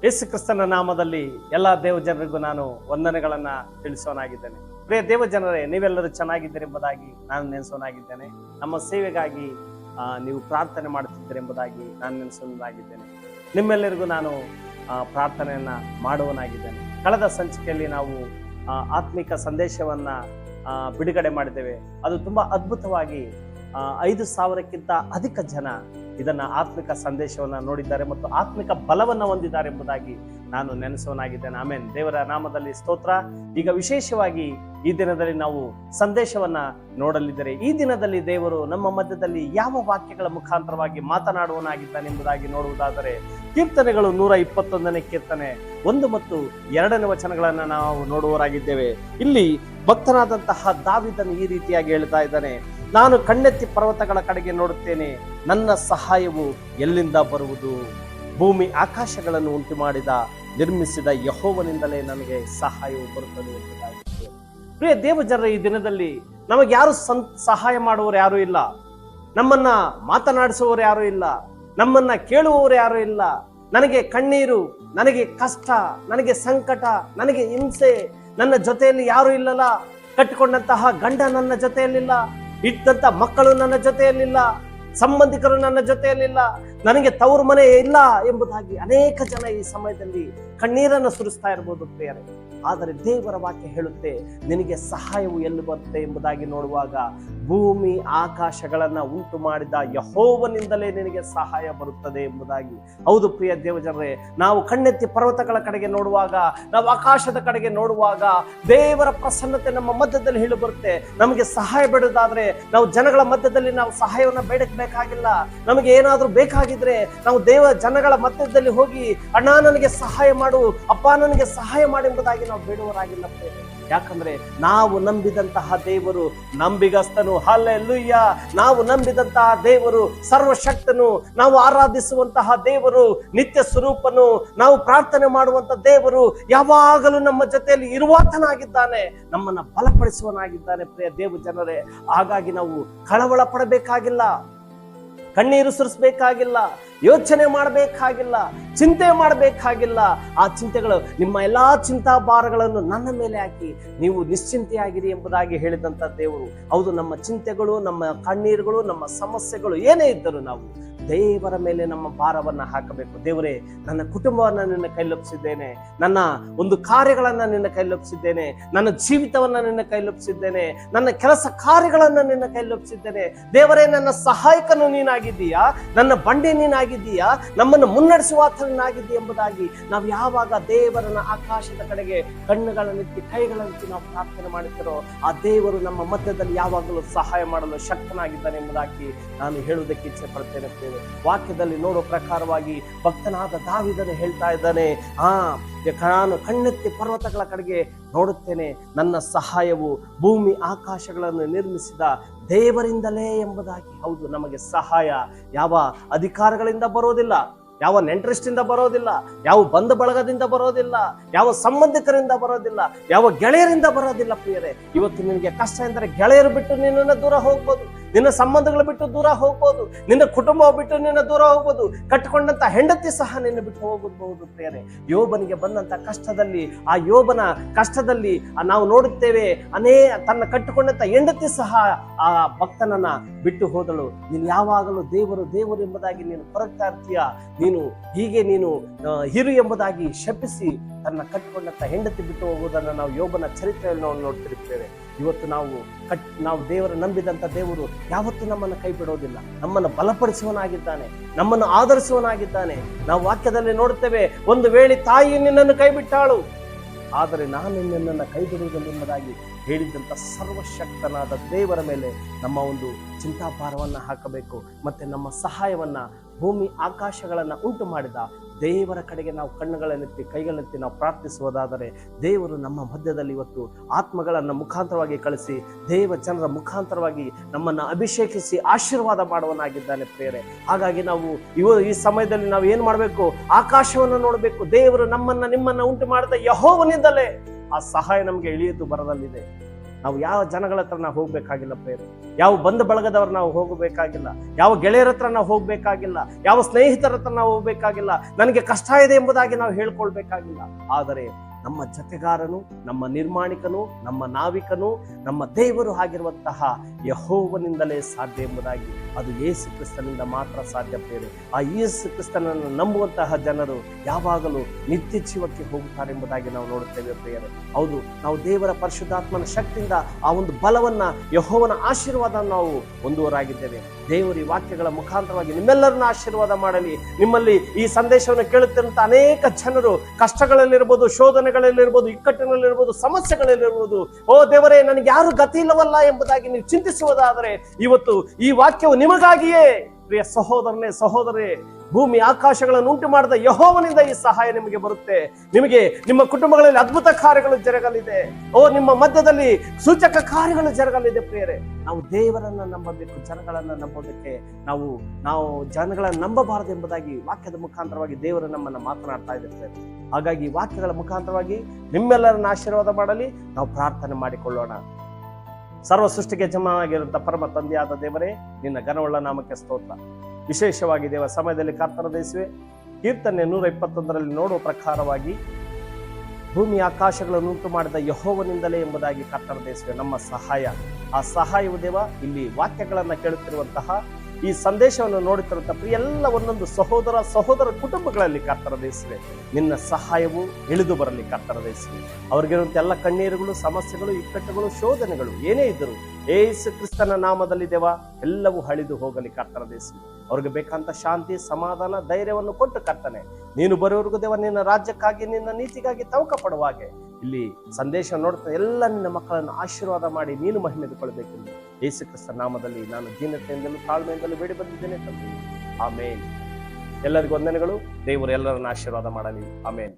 ಯೇಸು ಕ್ರಿಸ್ತನ ನಾಮದಲ್ಲಿ ಎಲ್ಲ ದೇವ ಜನರಿಗೂ ನಾನು ವಂದನೆಗಳನ್ನ ತಿಳಿಸೋನಾಗಿದ್ದೇನೆ. ಪ್ರಿಯ ದೇವ ಜನರೇ, ನೀವೆಲ್ಲರೂ ಚೆನ್ನಾಗಿದ್ದೀರಿ ಎಂಬುದಾಗಿ ನಾನು ನೆನೆಸೋನಾಗಿದ್ದೇನೆ. ನಮ್ಮ ಸೇವೆಗಾಗಿ ನೀವು ಪ್ರಾರ್ಥನೆ ಮಾಡುತ್ತಿದ್ದೀರೆಂಬುದಾಗಿ ನಾನು ನೆನೆಸೋನಾಗಿದ್ದೇನೆ. ನಿಮ್ಮೆಲ್ಲರಿಗೂ ನಾನು ಪ್ರಾರ್ಥನೆಯನ್ನ ಮಾಡುವನಾಗಿದ್ದೇನೆ. ಕಳೆದ ಸಂಚಿಕೆಯಲ್ಲಿ ನಾವು ಆತ್ಮಿಕ ಸಂದೇಶವನ್ನ ಬಿಡುಗಡೆ ಮಾಡಿದ್ದೇವೆ. ಅದು ತುಂಬಾ ಅದ್ಭುತವಾಗಿ 5,000ಕ್ಕಿಂತ ಅಧಿಕ ಜನ ಇದನ್ನ ಆತ್ಮಿಕ ಸಂದೇಶವನ್ನ ನೋಡಿದ್ದಾರೆ ಮತ್ತು ಆತ್ಮಿಕ ಬಲವನ್ನ ಹೊಂದಿದ್ದಾರೆ ಎಂಬುದಾಗಿ ನಾನು ನೆನೆಸೋನಾಗಿದ್ದೇನೆ. ಆಮೇನ್. ದೇವರ ನಾಮದಲ್ಲಿ ಸ್ತೋತ್ರ. ಈಗ ವಿಶೇಷವಾಗಿ ಈ ದಿನದಲ್ಲಿ ನಾವು ಸಂದೇಶವನ್ನ ನೋಡಲಿದ್ದರೆ, ಈ ದಿನದಲ್ಲಿ ದೇವರು ನಮ್ಮ ಮಧ್ಯದಲ್ಲಿ ಯಾವ ವಾಕ್ಯಗಳ ಮುಖಾಂತರವಾಗಿ ಮಾತನಾಡುವನಾಗಿದ್ದಾನೆ ಎಂಬುದಾಗಿ ನೋಡುವುದಾದರೆ, ಕೀರ್ತನೆಗಳು 121ನೇ ಕೀರ್ತನೆ 1 ಮತ್ತು 2ನೇ ವಚನಗಳನ್ನ ನಾವು ನೋಡುವರಾಗಿದ್ದೇವೆ. ಇಲ್ಲಿ ಭಕ್ತನಾದಂತಹ ದಾವೀದನು ಈ ರೀತಿಯಾಗಿ ಹೇಳ್ತಾ ಇದ್ದಾನೆ, ನಾನು ಕಣ್ಣೆತ್ತಿ ಪರ್ವತಗಳ ಕಡೆಗೆ ನೋಡುತ್ತೇನೆ, ನನ್ನ ಸಹಾಯವು ಎಲ್ಲಿಂದ ಬರುವುದು? ಭೂಮಿ ಆಕಾಶಗಳನ್ನು ಉಂಟು ಮಾಡಿದ ನಿರ್ಮಿಸಿದ ಯೆಹೋವನಿಂದಲೇ ನನಗೆ ಸಹಾಯವು ಬರುತ್ತದೆ ಎಂಬುದಾಗಿದೆ. ಪ್ರಿಯ ದೇವ ಜನರ, ಈ ದಿನದಲ್ಲಿ ನಮಗೆ ಯಾರು ಸಹಾಯ ಮಾಡುವವರು ಯಾರು ಇಲ್ಲ, ನಮ್ಮನ್ನ ಮಾತನಾಡಿಸುವವರು ಯಾರು ಇಲ್ಲ, ನಮ್ಮನ್ನ ಕೇಳುವವರು ಯಾರು ಇಲ್ಲ. ನನಗೆ ಕಣ್ಣೀರು, ನನಗೆ ಕಷ್ಟ, ನನಗೆ ಸಂಕಟ, ನನಗೆ ಹಿಂಸೆ, ನನ್ನ ಜೊತೆಯಲ್ಲಿ ಯಾರು ಇಲ್ಲಲ್ಲ. ಕಟ್ಟಿಕೊಂಡಂತಹ ಗಂಡ ನನ್ನ ಜೊತೆಯಲ್ಲಿಲ್ಲ, ಇದ್ದಂತ ಮಕ್ಕಳು ನನ್ನ ಜೊತೆಯಲ್ಲಿಲ್ಲ, ಸಂಬಂಧಿಕರು ನನ್ನ ಜೊತೆಯಲ್ಲಿಲ್ಲ, ನನಗೆ ತವರು ಮನೆ ಇಲ್ಲ ಎಂಬುದಾಗಿ ಅನೇಕ ಜನ ಈ ಸಮಯದಲ್ಲಿ ಕಣ್ಣೀರನ್ನು ಸುರಿಸ್ತಾ ಇರಬಹುದು ಪ್ರಿಯರೇ. ಆದರೆ ದೇವರ ವಾಕ್ಯ ಹೇಳುತ್ತೆ, ನಿನಗೆ ಸಹಾಯವು ಎಲ್ಲಿ ಬರುತ್ತೆ ಎಂಬುದಾಗಿ ನೋಡುವಾಗ, ಭೂಮಿ ಆಕಾಶಗಳನ್ನ ಉಂಟು ಮಾಡಿದ ಯೆಹೋವನಿಂದಲೇ ನಿನಗೆ ಸಹಾಯ ಬರುತ್ತದೆ ಎಂಬುದಾಗಿ. ಹೌದು ಪ್ರಿಯ ದೇವಜನರೇ, ನಾವು ಕಣ್ಣೆತ್ತಿ ಪರ್ವತಗಳ ಕಡೆಗೆ ನೋಡುವಾಗ, ನಾವು ಆಕಾಶದ ಕಡೆಗೆ ನೋಡುವಾಗ ದೇವರ ಪ್ರಸನ್ನತೆ ನಮ್ಮ ಮಧ್ಯದಲ್ಲಿ ಹೇಳಿ ಬರುತ್ತೆ. ನಮಗೆ ಸಹಾಯ ಬೇಡುವುದಾದ್ರೆ ನಾವು ಜನಗಳ ಮಧ್ಯದಲ್ಲಿ ನಾವು ಸಹಾಯವನ್ನು ಬೇಡಬೇಕಾಗಿಲ್ಲ. ನಮಗೆ ಏನಾದ್ರೂ ಬೇಕಾಗಿದ್ರೆ ನಾವು ಜನಗಳ ಮಧ್ಯದಲ್ಲಿ ಹೋಗಿ, ಅಣ್ಣ ನನಗೆ ಸಹಾಯ ಮಾಡು, ಅಪ್ಪ ನನಗೆ ಸಹಾಯ ಮಾಡು ಎಂಬುದಾಗಿ ನಾವು ಬೇಡುವರಾಗಿಲ್ಲ. ಯಾಕಂದ್ರೆ ನಾವು ನಂಬಿದಂತಹ ದೇವರು ನಂಬಿಗಸ್ತನು. ಹಲ್ಲೆಲೂಯಾ. ನಾವು ನಂಬಿದಂತಹ ದೇವರು ಸರ್ವಶಕ್ತನು. ನಾವು ಆರಾಧಿಸುವಂತಹ ದೇವರು ನಿತ್ಯ ಸ್ವರೂಪನು. ನಾವು ಪ್ರಾರ್ಥನೆ ಮಾಡುವಂತ ದೇವರು ಯಾವಾಗಲೂ ನಮ್ಮ ಜೊತೆಯಲ್ಲಿ ಇರುವಾತನಾಗಿದ್ದಾನೆ, ನಮ್ಮನ್ನ ಬಲಪಡಿಸುವನಾಗಿದ್ದಾನೆ. ಪ್ರಿಯ ದೇವ ಜನರೇ, ಹಾಗಾಗಿ ನಾವು ಕಳವಳ ಪಡಬೇಕಾಗಿಲ್ಲ, ಕಣ್ಣೀರು ಸುರಿಸಬೇಕಾಗಿಲ್ಲ, ಯೋಚನೆ ಮಾಡಬೇಕಾಗಿಲ್ಲ, ಚಿಂತೆ ಮಾಡಬೇಕಾಗಿಲ್ಲ. ಆ ಚಿಂತೆಗಳು, ನಿಮ್ಮ ಎಲ್ಲಾ ಚಿಂತಾ ಭಾರಗಳನ್ನು ನನ್ನ ಮೇಲೆ ಹಾಕಿ ನೀವು ನಿಶ್ಚಿಂತೆಯಾಗಿರಿ ಎಂಬುದಾಗಿ ಹೇಳಿದಂತ ದೇವರು. ಹೌದು, ನಮ್ಮ ಚಿಂತೆಗಳು, ನಮ್ಮ ಕಣ್ಣೀರುಗಳು, ನಮ್ಮ ಸಮಸ್ಯೆಗಳು ಏನೇ ಇದ್ದರೂ ನಾವು ದೇವರ ಮೇಲೆ ನಮ್ಮ ಭಾರವನ್ನ ಹಾಕಬೇಕು. ದೇವರೇ, ನನ್ನ ಕುಟುಂಬವನ್ನ ನಿನ್ನ ಕೈಲೊಪ್ಪಿಸಿದ್ದೇನೆ, ನನ್ನ ಒಂದು ಕಾರ್ಯಗಳನ್ನ ನಿನ್ನ ಕೈಲೊಪ್ಪಿಸಿದ್ದೇನೆ, ನನ್ನ ಜೀವಿತವನ್ನ ನಿನ್ನ ಕೈಲೊಪ್ಪಿಸಿದ್ದೇನೆ, ನನ್ನ ಕೆಲಸ ಕಾರ್ಯಗಳನ್ನ ನಿನ್ನ ಕೈಲೊಪ್ಪಿಸಿದ್ದೇನೆ. ದೇವರೇ, ನನ್ನ ಸಹಾಯಕನು ನೀನಾಗಿದ್ದೀಯಾ, ನನ್ನ ಬಂಡೆ ನೀನಾಗಿದ್ದೀಯಾ, ನಮ್ಮನ್ನು ಮುನ್ನಡೆಸುವಾತನಾಗಿದ್ದೀಯ ಎಂಬುದಾಗಿ ನಾವು ಯಾವಾಗ ದೇವರನ್ನ ಆಕಾಶದ ಕಡೆಗೆ ಕಣ್ಣುಗಳನ್ನೆತ್ತಿ ಕೈಗಳನ್ನೆತ್ತಿ ನಾವು ಪ್ರಾರ್ಥನೆ ಮಾಡುತ್ತೇರೋ, ಆ ದೇವರು ನಮ್ಮ ಮಧ್ಯದಲ್ಲಿ ಯಾವಾಗಲೂ ಸಹಾಯ ಮಾಡಲು ಶಕ್ತನಾಗಿದ್ದಾನೆ ಎಂಬುದಾಗಿ ನಾನು ಹೇಳುವುದಕ್ಕೆ ಇಚ್ಛೆ ಪಡ್ತೇನೆ. ವಾಕ್ಯದಲ್ಲಿ ನೋಡೋ ಪ್ರಕಾರವಾಗಿ ಭಕ್ತನಾದ ದಾವೀದನು ಹೇಳ್ತಾ ಇದ್ದಾನೆ, ನಾನು ಕಣ್ಣೆತ್ತಿ ಪರ್ವತಗಳ ಕಡೆಗೆ ನೋಡುತ್ತೇನೆ, ನನ್ನ ಸಹಾಯವು ಭೂಮಿ ಆಕಾಶಗಳನ್ನು ನಿರ್ಮಿಸಿದ ದೇವರಿಂದಲೇ ಎಂಬುದಾಗಿ. ಹೌದು, ನಮಗೆ ಸಹಾಯ ಯಾವ ಅಧಿಕಾರಗಳಿಂದ ಬರೋದಿಲ್ಲ, ಯಾವ ನೆಂಟರಿಷ್ಟಿಂದ ಬರೋದಿಲ್ಲ, ಯಾವ ಬಂಧು ಬಳಗದಿಂದ ಬರೋದಿಲ್ಲ, ಯಾವ ಸಂಬಂಧಿಕರಿಂದ ಬರೋದಿಲ್ಲ, ಯಾವ ಗೆಳೆಯರಿಂದ ಬರೋದಿಲ್ಲ. ಪ್ರಿಯರೇ, ಇವತ್ತು ನಿನಗೆ ಕಷ್ಟ ಎಂದರೆ ಗೆಳೆಯರು ಬಿಟ್ಟು ನಿನ್ನನ್ನು ದೂರ ಹೋಗ್ಬೋದು, ನಿನ್ನ ಸಂಬಂಧಗಳು ಬಿಟ್ಟು ದೂರ ಹೋಗ್ಬೋದು, ನಿನ್ನ ಕುಟುಂಬ ಬಿಟ್ಟು ನಿನ್ನ ದೂರ ಹೋಗ್ಬೋದು, ಕಟ್ಟಿಕೊಂಡಂತ ಹೆಂಡತಿ ಸಹ ನಿನ್ನ ಬಿಟ್ಟು ಹೋಗಬಹುದು. ಪ್ರಿಯರೇ, ಯೋಬನಿಗೆ ಬಂದಂತ ಕಷ್ಟದಲ್ಲಿ, ಆ ಯೋಬನ ಕಷ್ಟದಲ್ಲಿ ನಾವು ನೋಡುತ್ತೇವೆ, ತನ್ನ ಕಟ್ಟಿಕೊಂಡಂತ ಹೆಂಡತಿ ಸಹ ಆ ಭಕ್ತನನ್ನ ಬಿಟ್ಟು ಹೋದಳು. ನೀನು ಯಾವಾಗಲೂ ದೇವರು ದೇವರು ಎಂಬುದಾಗಿ ನೀನು ಕೊರಗ್ತಾ ಇರ್ತೀಯ, ನೀನು ಹಿರು ಎಂಬುದಾಗಿ ಶಪಿಸಿ ತನ್ನ ಕಟ್ಟಿಕೊಂಡಂತ ಹೆಂಡತಿ ಬಿಟ್ಟು ಹೋಗುವುದನ್ನು ನಾವು ಯೋಬನ ಚರಿತ್ರೆಯಲ್ಲಿ ನಾವು ನೋಡ್ತಿರ್ತೇವೆ. ಇವತ್ತು ನಾವು ದೇವರ ನಂಬಿದಂತ ದೇವರು ಯಾವತ್ತೂ ನಮ್ಮನ್ನು ಕೈ ಬಿಡೋದಿಲ್ಲ, ನಮ್ಮನ್ನು ಬಲಪಡಿಸುವನಾಗಿದ್ದಾನೆ, ನಮ್ಮನ್ನು ಆಧರಿಸುವನಾಗಿದ್ದಾನೆ. ನಾವು ವಾಕ್ಯದಲ್ಲಿ ನೋಡುತ್ತೇವೆ, ಒಂದು ವೇಳೆ ತಾಯಿ ನಿನ್ನನ್ನು ಕೈ ಬಿಟ್ಟಾಳು, ಆದರೆ ನಾನು ನಿನ್ನನ್ನು ಕೈ ಬಿಡುವುದಿಲ್ಲ ಎಂಬುದಾಗಿ ಹೇಳಿದಂಥ ಸರ್ವಶಕ್ತನಾದ ದೇವರ ಮೇಲೆ ನಮ್ಮ ಒಂದು ಚಿಂತಾಭಾರವನ್ನು ಹಾಕಬೇಕು. ಮತ್ತೆ ನಮ್ಮ ಸಹಾಯವನ್ನ ಭೂಮಿ ಆಕಾಶಗಳನ್ನು ಉಂಟು ಮಾಡಿದ ದೇವರ ಕಡೆಗೆ ನಾವು ಕಣ್ಣುಗಳನ್ನೆತ್ತಿ ಕೈಗಳನ್ನೆತ್ತಿ ನಾವು ಪ್ರಾರ್ಥಿಸುವುದಾದರೆ, ದೇವರು ನಮ್ಮ ಮಧ್ಯದಲ್ಲಿ ಇವತ್ತು ಆತ್ಮಗಳನ್ನು ಮುಖಾಂತರವಾಗಿ ಕಳಿಸಿ ದೇವ ಜನರ ಮುಖಾಂತರವಾಗಿ ನಮ್ಮನ್ನು ಅಭಿಷೇಕಿಸಿ ಆಶೀರ್ವಾದ ಮಾಡುವನಾಗಿದ್ದಾನೆ. ಪ್ರಿಯರೇ, ಹಾಗಾಗಿ ನಾವು ಈ ಸಮಯದಲ್ಲಿ ನಾವು ಏನು ಮಾಡಬೇಕು? ಆಕಾಶವನ್ನು ನೋಡಬೇಕು. ದೇವರು ನಿಮ್ಮನ್ನ ಉಂಟು ಮಾಡಿದ ಯೆಹೋವನಿಂದಲೇ ಆ ಸಹಾಯ ನಮಗೆ ಇಳಿಯುವುದು ಬರದಲ್ಲಿದೆ. ನಾವು ಯಾವ ಜನಗಳ ಹತ್ರ ನಾವು ಹೋಗ್ಬೇಕಾಗಿಲ್ಲ ಪ್ರೇರೆ, ಯಾವ ಬಂಧು ಬಳಗದವ್ರು ನಾವು ಹೋಗಬೇಕಾಗಿಲ್ಲ, ಯಾವ ಗೆಳೆಯರ ಹತ್ರ ನಾವು ಹೋಗ್ಬೇಕಾಗಿಲ್ಲ, ಯಾವ ಸ್ನೇಹಿತರ ಹತ್ರ ನಾವು ಹೋಗ್ಬೇಕಾಗಿಲ್ಲ, ನನಗೆ ಕಷ್ಟ ಇದೆ ಎಂಬುದಾಗಿ ನಾವು ಹೇಳ್ಕೊಳ್ಬೇಕಾಗಿಲ್ಲ. ಆದರೆ ನಮ್ಮ ಜೊತೆಗಾರನು, ನಮ್ಮ ನಿರ್ಮಾಣಿಕನು, ನಮ್ಮ ನಾವಿಕನು, ನಮ್ಮ ದೇವರು ಆಗಿರುವಂತಹ ಯೆಹೋವನಿಂದಲೇ ಸಾಧ್ಯ ಎಂಬುದಾಗಿ, ಅದು ಯೇಸು ಕ್ರಿಸ್ತನಿಂದ ಮಾತ್ರ ಸಾಧ್ಯ ಪ್ರೇರೆ. ಆ ಯೇಸು ಕ್ರಿಸ್ತನನ್ನು ನಂಬುವಂತಹ ಜನರು ಯಾವಾಗಲೂ ನಿತ್ಯ ಜೀವಕ್ಕೆ ಹೋಗುತ್ತಾರೆ ಎಂಬುದಾಗಿ ನಾವು ನೋಡುತ್ತೇವೆ ಪ್ರಿಯರೇ. ಹೌದು, ನಾವು ದೇವರ ಪರಿಶುದ್ಧಾತ್ಮನ ಶಕ್ತಿಯಿಂದ ಆ ಒಂದು ಬಲವನ್ನ, ಯೆಹೋವನ ಆಶೀರ್ವಾದ ನಾವು ಹೊಂದುವರಾಗಿದ್ದೇವೆ. ದೇವರ ಈ ವಾಕ್ಯಗಳ ಮುಖಾಂತರವಾಗಿ ನಿಮ್ಮೆಲ್ಲರನ್ನ ಆಶೀರ್ವಾದ ಮಾಡಲಿ. ನಿಮ್ಮಲ್ಲಿ ಈ ಸಂದೇಶವನ್ನು ಕೇಳುತ್ತಿರುವಂತ ಅನೇಕ ಜನರು ಕಷ್ಟಗಳಲ್ಲಿರ್ಬೋದು, ಶೋಧನೆಗಳಲ್ಲಿರ್ಬೋದು, ಇಕ್ಕಟ್ಟಿನಲ್ಲಿರ್ಬೋದು, ಸಮಸ್ಯೆಗಳಲ್ಲಿರ್ಬೋದು, ಓ ದೇವರೇ ನನಗೆ ಯಾರು ಗತಿ ಇಲ್ಲವಲ್ಲ ಎಂಬುದಾಗಿ ನೀವು ಚಿಂತಿಸುವುದಾದರೆ ಇವತ್ತು ಈ ವಾಕ್ಯವು ನಿಮಗಾಗಿಯೇ. ಪ್ರಿಯ ಸಹೋದರನೇ, ಸಹೋದರೇ, ಭೂಮಿ ಆಕಾಶಗಳನ್ನು ಉಂಟು ಮಾಡಿದ ಯೆಹೋವನಿಂದ ಈ ಸಹಾಯ ನಿಮಗೆ ಬರುತ್ತೆ. ನಿಮಗೆ ನಿಮ್ಮ ಕುಟುಂಬಗಳಲ್ಲಿ ಅದ್ಭುತ ಕಾರ್ಯಗಳು ಜರಗಲಿದೆ. ಓ, ನಿಮ್ಮ ಮಧ್ಯದಲ್ಲಿ ಸೂಚಕ ಕಾರ್ಯಗಳು ಜರಗಲಿದೆ ಪ್ರಿಯರೇ. ನಾವು ದೇವರನ್ನ ನಂಬಬೇಕು, ಜನಗಳನ್ನ ನಂಬೋದಕ್ಕೆ ನಾವು ಜನಗಳನ್ನ ನಂಬಬಾರದು ಎಂಬುದಾಗಿ ವಾಕ್ಯದ ಮುಖಾಂತರವಾಗಿ ದೇವರು ನಮ್ಮನ್ನ ಮಾತನಾಡ್ತಾ ಇದ್ದಾರೆ. ಹಾಗಾಗಿ ವಾಕ್ಯಗಳ ಮುಖಾಂತರವಾಗಿ ನಿಮ್ಮೆಲ್ಲರನ್ನ ಆಶೀರ್ವಾದ ಮಾಡಲಿ. ನಾವು ಪ್ರಾರ್ಥನೆ ಮಾಡಿಕೊಳ್ಳೋಣ. ಸರ್ವ ಸೃಷ್ಟಿಗೆ ಜಮಾಗಿರುವಂತ ಪರಮ ತಂದೆಯಾದ ದೇವರೇ, ನಿನ್ನ ಘನವುಳ್ಳ ನಾಮಕ್ಕೆ ಸ್ತೋತ್ರ. ವಿಶೇಷವಾಗಿ ದೇವ ಸಮಯದಲ್ಲಿ ಕರ್ತನ ದೇಶವೇ, ಕೀರ್ತನೆ 121 ನೋಡುವ ಪ್ರಕಾರವಾಗಿ ಭೂಮಿ ಆಕಾಶಗಳನ್ನು ಉಂಟು ಮಾಡಿದ ಯೆಹೋವನಿಂದಲೇ ಎಂಬುದಾಗಿ ಕರ್ತನ ದೇಶವೇ ನಮ್ಮ ಸಹಾಯ. ಆ ಸಹಾಯವು ದೇವ ಇಲ್ಲಿ ವಾಕ್ಯಗಳನ್ನ ಕೇಳುತ್ತಿರುವಂತಹ, ಈ ಸಂದೇಶವನ್ನು ನೋಡುತ್ತಿರುವಂತಹ ಪ್ರಿಯ ಎಲ್ಲ ಒಂದೊಂದು ಸಹೋದರ ಕುಟುಂಬಗಳಲ್ಲಿ ಕರ್ತನ ದೇಶವೇ ನಿನ್ನ ಸಹಾಯವು ಇಳಿದು ಬರಲಿ. ಕರ್ತನ ದೇಶವೇ ಅವ್ರಿಗಿರುವಂತ ಎಲ್ಲ ಕಣ್ಣೀರುಗಳು, ಸಮಸ್ಯೆಗಳು, ಇಕ್ಕಟ್ಟುಗಳು, ಶೋಧನೆಗಳು ಏನೇ ಇದ್ದರು ಯೇಸು ಕ್ರಿಸ್ತನ ನಾಮದಲ್ಲಿ ದೇವ ಎಲ್ಲವೂ ಅಳಿದು ಹೋಗಲಿ. ಕರ್ತನ ದೇಶವೇ ಅವ್ರಿಗೆ ಬೇಕಂತ ಶಾಂತಿ, ಸಮಾಧಾನ, ಧೈರ್ಯವನ್ನು ಕೊಟ್ಟು ಕರ್ತನೆ, ನೀನು ಬರೋವರೆಗೂ ದೇವ ನಿನ್ನ ರಾಜ್ಯಕ್ಕಾಗಿ, ನಿನ್ನ ನೀತಿಗಾಗಿ ತವಕ ಪಡುವಾಗೆ ಇಲ್ಲಿ ಸಂದೇಶ ನೋಡ್ತಾ ಎಲ್ಲ ನಿನ್ನ ಮಕ್ಕಳನ್ನು ಆಶೀರ್ವಾದ ಮಾಡಿ ನೀನು ಮಹಿಮೆದುಕೊಳ್ಳಬೇಕೆಂದು ಯೇಸು ಕ್ರಿಸ್ತನ ನಾಮದಲ್ಲಿ ನಾನು ದೀನತೆಯಿಂದಲೂ ತಾಳ್ಮೆಯಿಂದಲೂ ಬೇಡಿ ಬಂದಿದ್ದೇನೆ ತಂದೆ. ಆಮೇನ್. ಎಲ್ಲರಿಗೂ ವಂದನೆಗಳು. ದೇವರು ಎಲ್ಲರನ್ನ ಆಶೀರ್ವಾದ ಮಾಡಲಿ. ಆಮೇನ್.